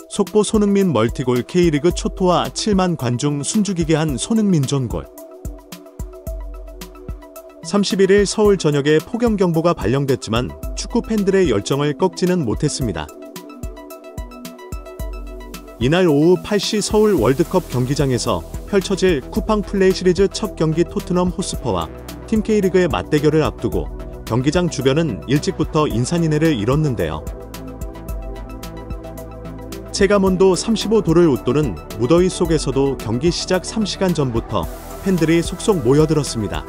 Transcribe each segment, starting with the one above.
속보 손흥민 멀티골. K리그 초토화 7만 관중 숨죽이게 한 손흥민 존골. 31일 서울 전역에 폭염경보가 발령됐지만 축구 팬들의 열정을 꺾지는 못했습니다. 이날 오후 8시 서울 월드컵 경기장에서 펼쳐질 쿠팡 플레이 시리즈 첫 경기 토트넘 호스퍼와 팀 K리그의 맞대결을 앞두고 경기장 주변은 일찍부터 인산인해를 이뤘는데요. 체감온도 35도를 웃도는 무더위 속에서도 경기 시작 3시간 전부터 팬들이 속속 모여들었습니다.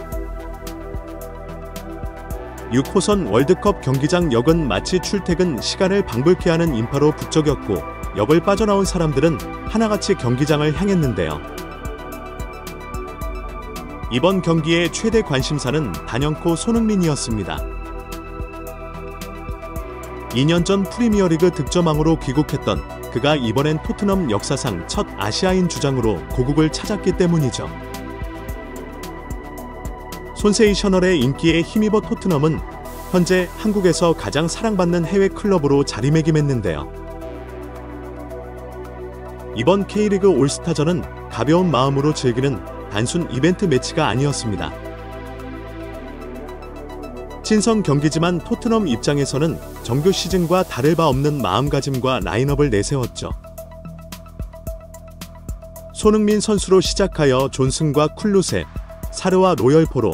6호선 월드컵 경기장 역은 마치 출퇴근 시간을 방불케 하는 인파로 북적였고 역을 빠져나온 사람들은 하나같이 경기장을 향했는데요. 이번 경기의 최대 관심사는 단연코 손흥민이었습니다. 2년 전 프리미어리그 득점왕으로 귀국했던 그가 이번엔 토트넘 역사상 첫 아시아인 주장으로 고국을 찾았기 때문이죠. 손세이셔널의 인기에 힘입어 토트넘은 현재 한국에서 가장 사랑받는 해외 클럽으로 자리매김했는데요. 이번 K리그 올스타전은 가벼운 마음으로 즐기는 단순 이벤트 매치가 아니었습니다. 친선 경기지만 토트넘 입장에서는 정규 시즌과 다를 바 없는 마음가짐과 라인업을 내세웠죠. 손흥민 선수로 시작하여 존슨과 쿨루세, 사르와 로열포로,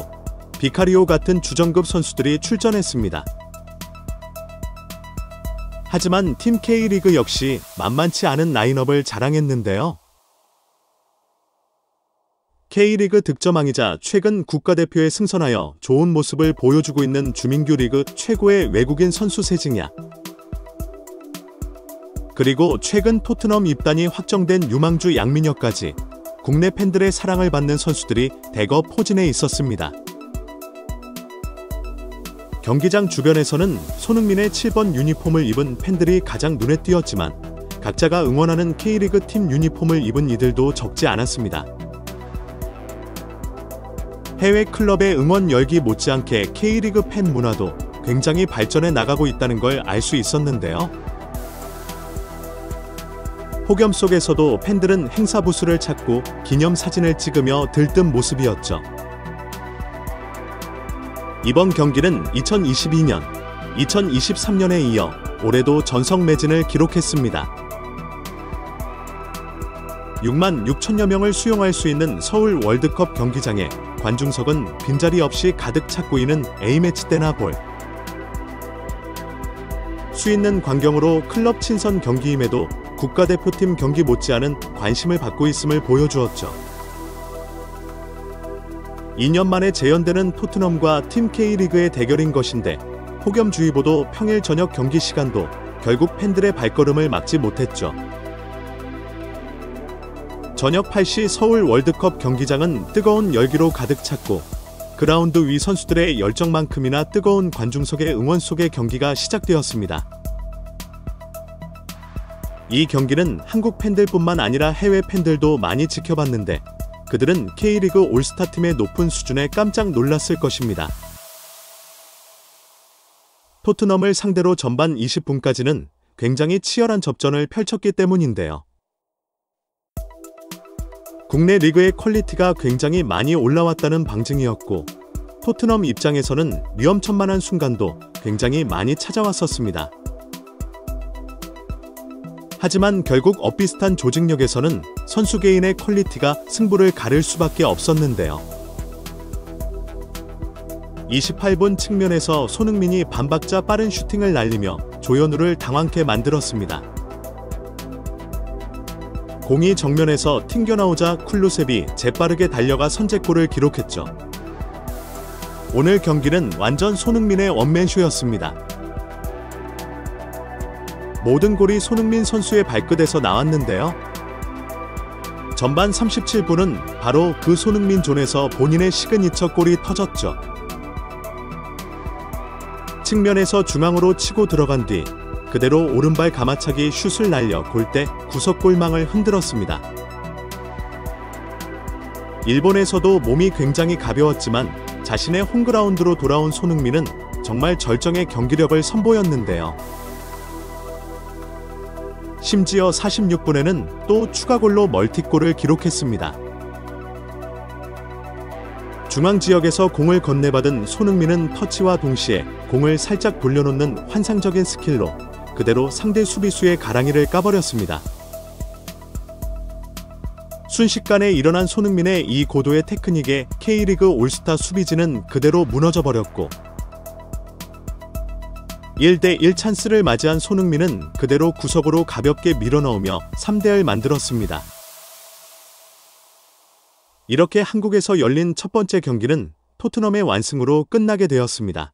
비카리오 같은 주전급 선수들이 출전했습니다. 하지만 팀 K리그 역시 만만치 않은 라인업을 자랑했는데요. K리그 득점왕이자 최근 국가대표에 승선하여 좋은 모습을 보여주고 있는 주민규 리그 최고의 외국인 선수 세징야. 그리고 최근 토트넘 입단이 확정된 유망주 양민혁까지 국내 팬들의 사랑을 받는 선수들이 대거 포진해 있었습니다. 경기장 주변에서는 손흥민의 7번 유니폼을 입은 팬들이 가장 눈에 띄었지만 각자가 응원하는 K리그 팀 유니폼을 입은 이들도 적지 않았습니다. 해외 클럽의 응원 열기 못지않게 K리그 팬 문화도 굉장히 발전해 나가고 있다는 걸 알 수 있었는데요. 폭염 속에서도 팬들은 행사 부스를 찾고 기념사진을 찍으며 들뜬 모습이었죠. 이번 경기는 2022년, 2023년에 이어 올해도 전성 매진을 기록했습니다. 6만 6천여 명을 수용할 수 있는 서울 월드컵 경기장에 관중석은 빈자리 없이 가득 찼고 이는 A매치 때나 볼 수 있는 광경으로 클럽 친선 경기임에도 국가대표팀 경기 못지않은 관심을 받고 있음을 보여주었죠. 2년 만에 재연되는 토트넘과 팀 K리그의 대결인 것인데 폭염주의보도 평일 저녁 경기 시간도 결국 팬들의 발걸음을 막지 못했죠. 저녁 8시 서울 월드컵 경기장은 뜨거운 열기로 가득 찼고 그라운드 위 선수들의 열정만큼이나 뜨거운 관중석의 응원 속의 경기가 시작되었습니다. 이 경기는 한국 팬들뿐만 아니라 해외 팬들도 많이 지켜봤는데 그들은 K리그 올스타팀의 높은 수준에 깜짝 놀랐을 것입니다. 토트넘을 상대로 전반 20분까지는 굉장히 치열한 접전을 펼쳤기 때문인데요. 국내 리그의 퀄리티가 굉장히 많이 올라왔다는 방증이었고 토트넘 입장에서는 위험천만한 순간도 굉장히 많이 찾아왔었습니다. 하지만 결국 엇비슷한 조직력에서는 선수 개인의 퀄리티가 승부를 가를 수밖에 없었는데요. 28분 측면에서 손흥민이 반박자 빠른 슈팅을 날리며 조현우를 당황케 만들었습니다. 공이 정면에서 튕겨나오자 쿨루셉이 재빠르게 달려가 선제골을 기록했죠. 오늘 경기는 완전 손흥민의 원맨쇼였습니다. 모든 골이 손흥민 선수의 발끝에서 나왔는데요. 전반 37분은 바로 그 손흥민 존에서 본인의 시그니처 골이 터졌죠. 측면에서 중앙으로 치고 들어간 뒤 그대로 오른발 가마차기 슛을 날려 골대 구석골망을 흔들었습니다. 일본에서도 몸이 굉장히 가벼웠지만 자신의 홈그라운드로 돌아온 손흥민은 정말 절정의 경기력을 선보였는데요. 심지어 46분에는 또 추가골로 멀티골을 기록했습니다. 중앙지역에서 공을 건네받은 손흥민은 터치와 동시에 공을 살짝 돌려놓는 환상적인 스킬로 그대로 상대 수비수의 가랑이를 까버렸습니다. 순식간에 일어난 손흥민의 이 고도의 테크닉에 K리그 올스타 수비진은 그대로 무너져버렸고 1대1 찬스를 맞이한 손흥민은 그대로 구석으로 가볍게 밀어넣으며 3대1 만들었습니다. 이렇게 한국에서 열린 첫 번째 경기는 토트넘의 완승으로 끝나게 되었습니다.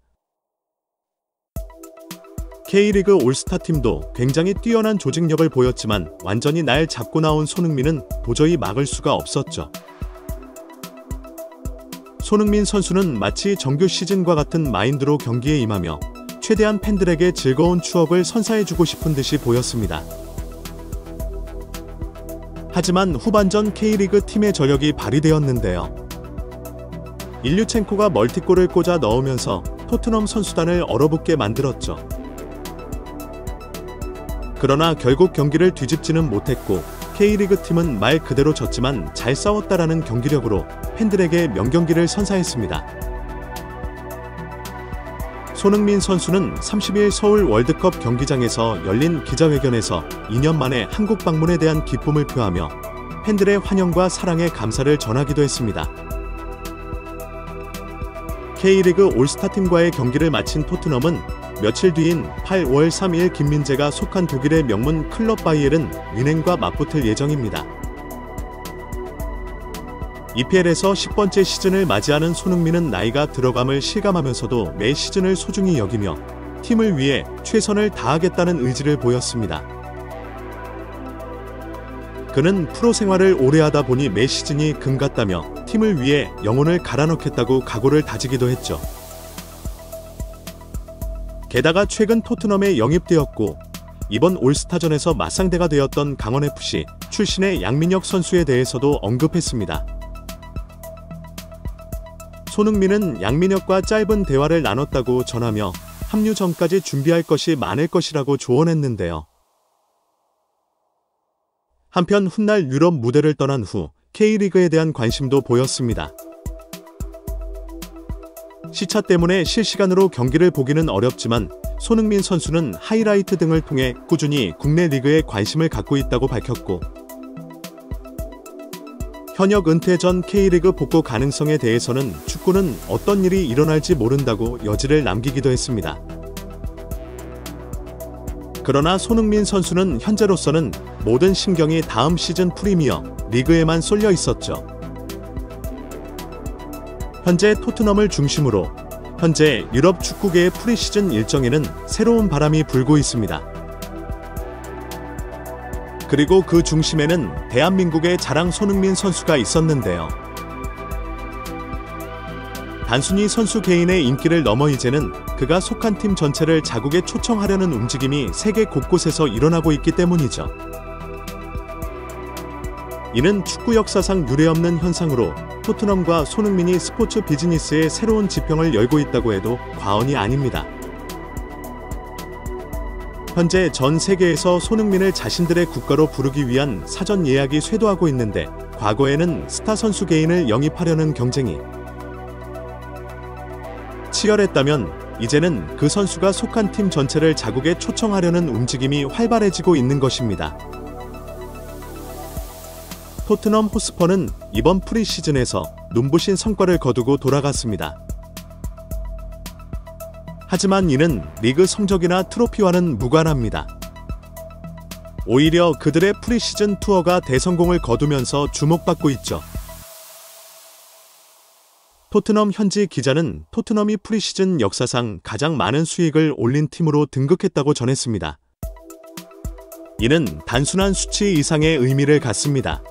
K리그 올스타팀도 굉장히 뛰어난 조직력을 보였지만 완전히 날 잡고 나온 손흥민은 도저히 막을 수가 없었죠. 손흥민 선수는 마치 정규 시즌과 같은 마인드로 경기에 임하며 최대한 팬들에게 즐거운 추억을 선사해주고 싶은 듯이 보였습니다. 하지만 후반전 K리그 팀의 저력이 발휘되었는데요. 일류첸코가 멀티골을 꽂아 넣으면서 토트넘 선수단을 얼어붙게 만들었죠. 그러나 결국 경기를 뒤집지는 못했고 K리그 팀은 말 그대로 졌지만 잘 싸웠다라는 경기력으로 팬들에게 명경기를 선사했습니다. 손흥민 선수는 30일 서울 월드컵 경기장에서 열린 기자회견에서 2년 만에 한국 방문에 대한 기쁨을 표하며 팬들의 환영과 사랑에 감사를 전하기도 했습니다. K리그 올스타팀과의 경기를 마친 토트넘은 며칠 뒤인 8월 3일 김민재가 속한 독일의 명문 클럽 바이에른 뮌헨과 맞붙을 예정입니다. EPL에서 10번째 시즌을 맞이하는 손흥민은 나이가 들어감을 실감하면서도 매 시즌을 소중히 여기며 팀을 위해 최선을 다하겠다는 의지를 보였습니다. 그는 프로 생활을 오래 하다 보니 매 시즌이 금 같다며 팀을 위해 영혼을 갈아넣겠다고 각오를 다지기도 했죠. 게다가 최근 토트넘에 영입되었고 이번 올스타전에서 맞상대가 되었던 강원FC 출신의 양민혁 선수에 대해서도 언급했습니다. 손흥민은 양민혁과 짧은 대화를 나눴다고 전하며 합류 전까지 준비할 것이 많을 것이라고 조언했는데요. 한편 훗날 유럽 무대를 떠난 후 K리그에 대한 관심도 보였습니다. 시차 때문에 실시간으로 경기를 보기는 어렵지만 손흥민 선수는 하이라이트 등을 통해 꾸준히 국내 리그에 관심을 갖고 있다고 밝혔고 현역 은퇴 전 K리그 복구 가능성에 대해서는 축구는 어떤 일이 일어날지 모른다고 여지를 남기기도 했습니다. 그러나 손흥민 선수는 현재로서는 모든 신경이 다음 시즌 프리미어 리그에만 쏠려 있었죠. 현재 토트넘을 중심으로 현재 유럽 축구계의 프리시즌 일정에는 새로운 바람이 불고 있습니다. 그리고 그 중심에는 대한민국의 자랑 손흥민 선수가 있었는데요. 단순히 선수 개인의 인기를 넘어 이제는 그가 속한 팀 전체를 자국에 초청하려는 움직임이 세계 곳곳에서 일어나고 있기 때문이죠. 이는 축구 역사상 유례없는 현상으로 토트넘과 손흥민이 스포츠 비즈니스의 새로운 지평을 열고 있다고 해도 과언이 아닙니다. 현재 전 세계에서 손흥민을 자신들의 국가로 부르기 위한 사전 예약이 쇄도하고 있는데 과거에는 스타 선수 개인을 영입하려는 경쟁이 치열했다면 이제는 그 선수가 속한 팀 전체를 자국에 초청하려는 움직임이 활발해지고 있는 것입니다. 토트넘 호스퍼는 이번 프리시즌에서 눈부신 성과를 거두고 돌아갔습니다. 하지만 이는 리그 성적이나 트로피와는 무관합니다. 오히려 그들의 프리시즌 투어가 대성공을 거두면서 주목받고 있죠. 토트넘 현지 기자는 토트넘이 프리시즌 역사상 가장 많은 수익을 올린 팀으로 등극했다고 전했습니다. 이는 단순한 수치 이상의 의미를 갖습니다.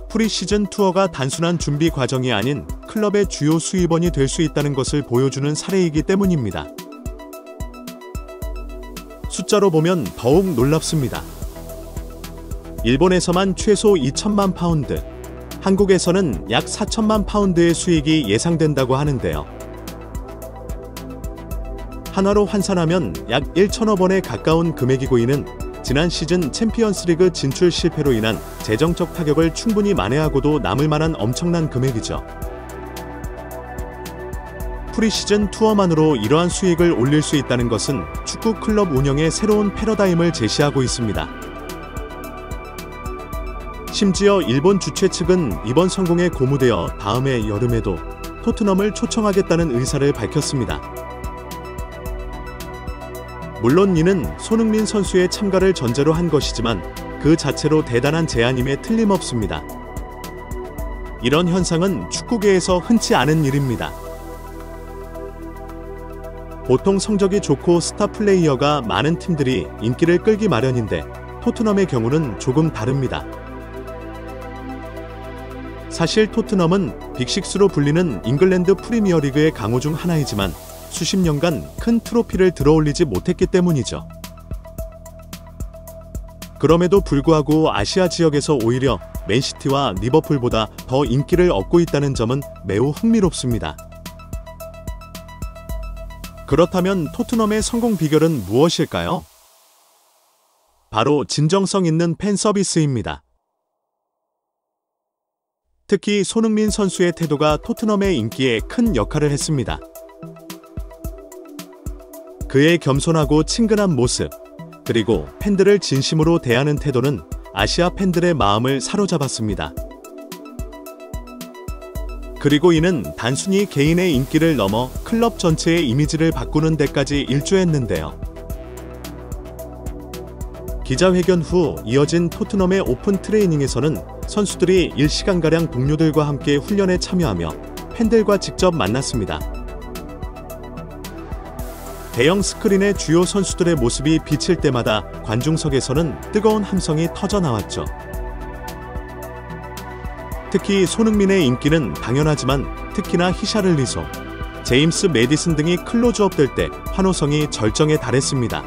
프리시즌 투어가 단순한 준비 과정이 아닌 클럽의 주요 수입원이 될 수 있다는 것을 보여주는 사례이기 때문입니다. 숫자로 보면 더욱 놀랍습니다. 일본에서만 최소 2천만 파운드, 한국에서는 약 4천만 파운드의 수익이 예상된다고 하는데요. 한화로 환산하면 약 1천억 원에 가까운 금액이고 이는 지난 시즌 챔피언스리그 진출 실패로 인한 재정적 타격을 충분히 만회하고도 남을 만한 엄청난 금액이죠. 프리시즌 투어만으로 이러한 수익을 올릴 수 있다는 것은 축구 클럽 운영의 새로운 패러다임을 제시하고 있습니다. 심지어 일본 주최 측은 이번 성공에 고무되어 다음해 여름에도 토트넘을 초청하겠다는 의사를 밝혔습니다. 물론 이는 손흥민 선수의 참가를 전제로 한 것이지만 그 자체로 대단한 제안임에 틀림없습니다. 이런 현상은 축구계에서 흔치 않은 일입니다. 보통 성적이 좋고 스타 플레이어가 많은 팀들이 인기를 끌기 마련인데 토트넘의 경우는 조금 다릅니다. 사실 토트넘은 빅식스로 불리는 잉글랜드 프리미어리그의 강호 중 하나이지만 수십 년간 큰 트로피를 들어올리지 못했기 때문이죠. 그럼에도 불구하고 아시아 지역에서 오히려 맨시티와 리버풀보다 더 인기를 얻고 있다는 점은 매우 흥미롭습니다. 그렇다면 토트넘의 성공 비결은 무엇일까요? 바로 진정성 있는 팬 서비스입니다. 특히 손흥민 선수의 태도가 토트넘의 인기에 큰 역할을 했습니다. 그의 겸손하고 친근한 모습, 그리고 팬들을 진심으로 대하는 태도는 아시아 팬들의 마음을 사로잡았습니다. 그리고 이는 단순히 개인의 인기를 넘어 클럽 전체의 이미지를 바꾸는 데까지 일조했는데요. 기자회견 후 이어진 토트넘의 오픈 트레이닝에서는 선수들이 1시간가량 동료들과 함께 훈련에 참여하며 팬들과 직접 만났습니다. 대형 스크린에 주요 선수들의 모습이 비칠 때마다 관중석에서는 뜨거운 함성이 터져나왔죠. 특히 손흥민의 인기는 당연하지만 특히나 히샤를리소, 제임스 매디슨 등이 클로즈업 될 때 환호성이 절정에 달했습니다.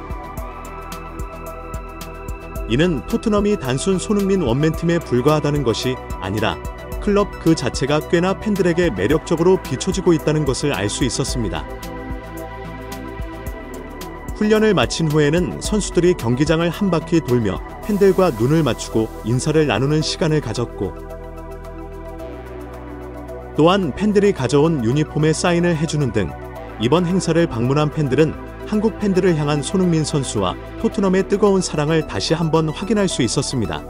이는 토트넘이 단순 손흥민 원맨팀에 불과하다는 것이 아니라 클럽 그 자체가 꽤나 팬들에게 매력적으로 비춰지고 있다는 것을 알 수 있었습니다. 훈련을 마친 후에는 선수들이 경기장을 한 바퀴 돌며 팬들과 눈을 맞추고 인사를 나누는 시간을 가졌고, 또한 팬들이 가져온 유니폼에 사인을 해주는 등 이번 행사를 방문한 팬들은 한국 팬들을 향한 손흥민 선수와 토트넘의 뜨거운 사랑을 다시 한번 확인할 수 있었습니다.